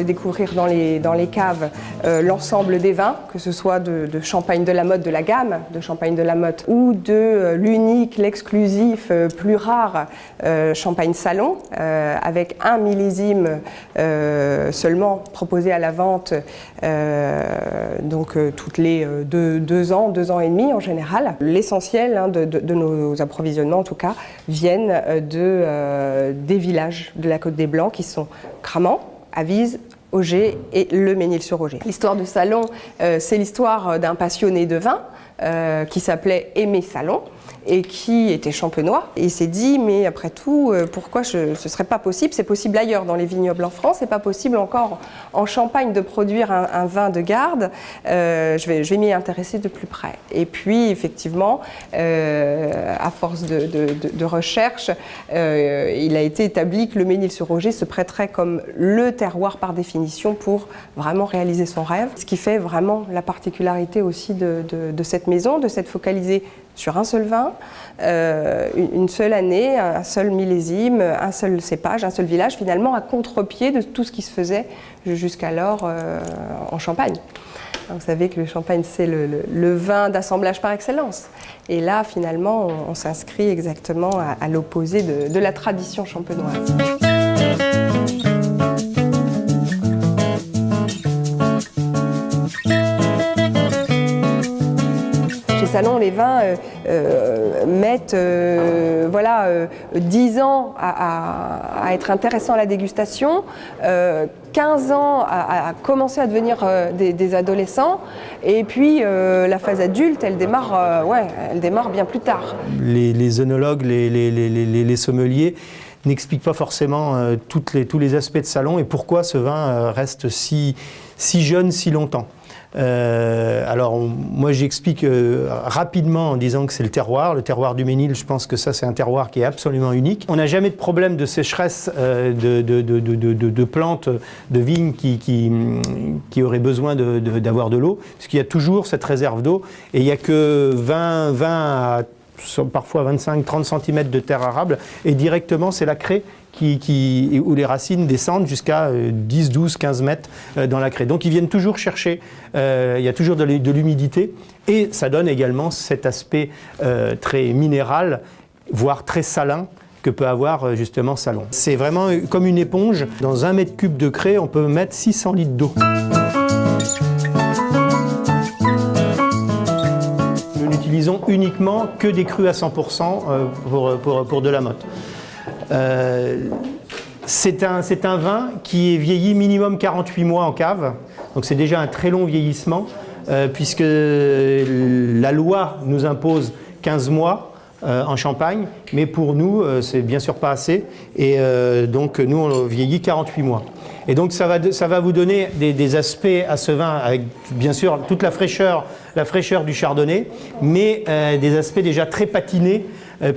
le découvrir dans les caves l'ensemble des vins, que ce soit de Champagne de la Motte, de la gamme de Champagne de la Motte, ou de l'unique, l'exclusif, plus rare Champagne Salon, avec un millésime seulement proposé à la vente, donc toutes les 2 ans, 2 ans et demi en général. L'essentiel de nos approvisionnements, en tout cas, viennent des villages de la Côte des Blancs qui sont Cramant, Avise, Auger et le Mesnil-sur-Auger. L'histoire de Salon, c'est l'histoire d'un passionné de vin qui s'appelait Aimé Salon et qui était champenois. Et il s'est dit, mais après tout, pourquoi ce ne serait pas possible? C'est possible ailleurs dans les vignobles en France, c'est pas possible encore en Champagne de produire un vin de garde. Je vais m'y intéresser de plus près. Et puis, effectivement, à force de recherche, il a été établi que le Mesnil-sur-Auger se prêterait comme le terroir par définition pour vraiment réaliser son rêve. Ce qui fait vraiment la particularité aussi de cette maison, de s'être focalisée sur un seul vin, une seule année, un seul millésime, un seul cépage, un seul village, finalement à contre-pied de tout ce qui se faisait jusqu'alors en Champagne. Vous savez que le Champagne, c'est le vin d'assemblage par excellence. Et là, finalement, on s'inscrit exactement à l'opposé de la tradition champenoise. Salon, les vins mettent 10 ans à être intéressants à la dégustation, 15 ans à commencer à devenir des adolescents, et puis la phase adulte, elle démarre bien plus tard. Les œnologues, les sommeliers n'expliquent pas forcément tous les aspects de Salon et pourquoi ce vin reste si jeune si longtemps. Alors moi j'explique rapidement en disant que c'est le terroir du Mesnil. Je pense que ça c'est un terroir qui est absolument unique. On n'a jamais de problème de sécheresse de plantes, de vignes qui auraient besoin d'avoir de l'eau, puisqu'il y a toujours cette réserve d'eau et il n'y a que 20 à parfois 25-30 cm de terre arable et directement c'est la craie où les racines descendent jusqu'à 10, 12, 15 mètres dans la craie. Donc ils viennent toujours chercher, il y a toujours de l'humidité et ça donne également cet aspect très minéral, voire très salin que peut avoir justement Salon. C'est vraiment comme une éponge. Dans 1 mètre cube de craie, on peut mettre 600 litres d'eau. Nous n'utilisons uniquement que des crus à 100% pour de la Motte. C'est un vin qui est vieilli minimum 48 mois en cave, donc c'est déjà un très long vieillissement, puisque la loi nous impose 15 mois en Champagne, mais pour nous, c'est bien sûr pas assez, et donc nous on vieillit 48 mois. Et donc ça va vous donner des aspects à ce vin, avec bien sûr toute la fraîcheur du chardonnay, mais des aspects déjà très patinés,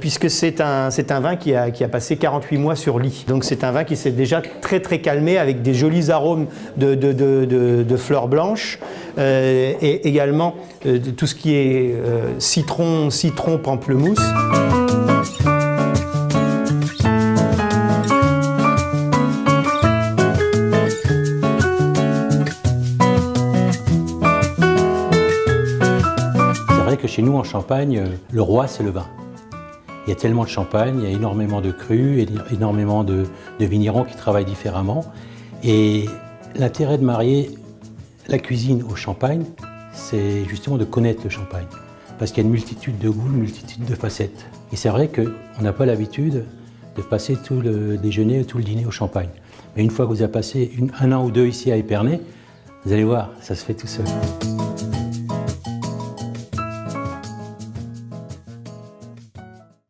puisque c'est un vin qui a passé 48 mois sur lit. Donc c'est un vin qui s'est déjà très très calmé avec des jolis arômes de fleurs blanches et également tout ce qui est citron, pamplemousse. C'est vrai que chez nous en Champagne, le roi c'est le vin. Il y a tellement de champagne, il y a énormément de crus, énormément de vignerons qui travaillent différemment. Et l'intérêt de marier la cuisine au champagne, c'est justement de connaître le champagne. Parce qu'il y a une multitude de goûts, une multitude de facettes. Et c'est vrai qu'on n'a pas l'habitude de passer tout le déjeuner, tout le dîner au champagne. Mais une fois que vous avez passé un an ou deux ici à Épernay, vous allez voir, ça se fait tout seul.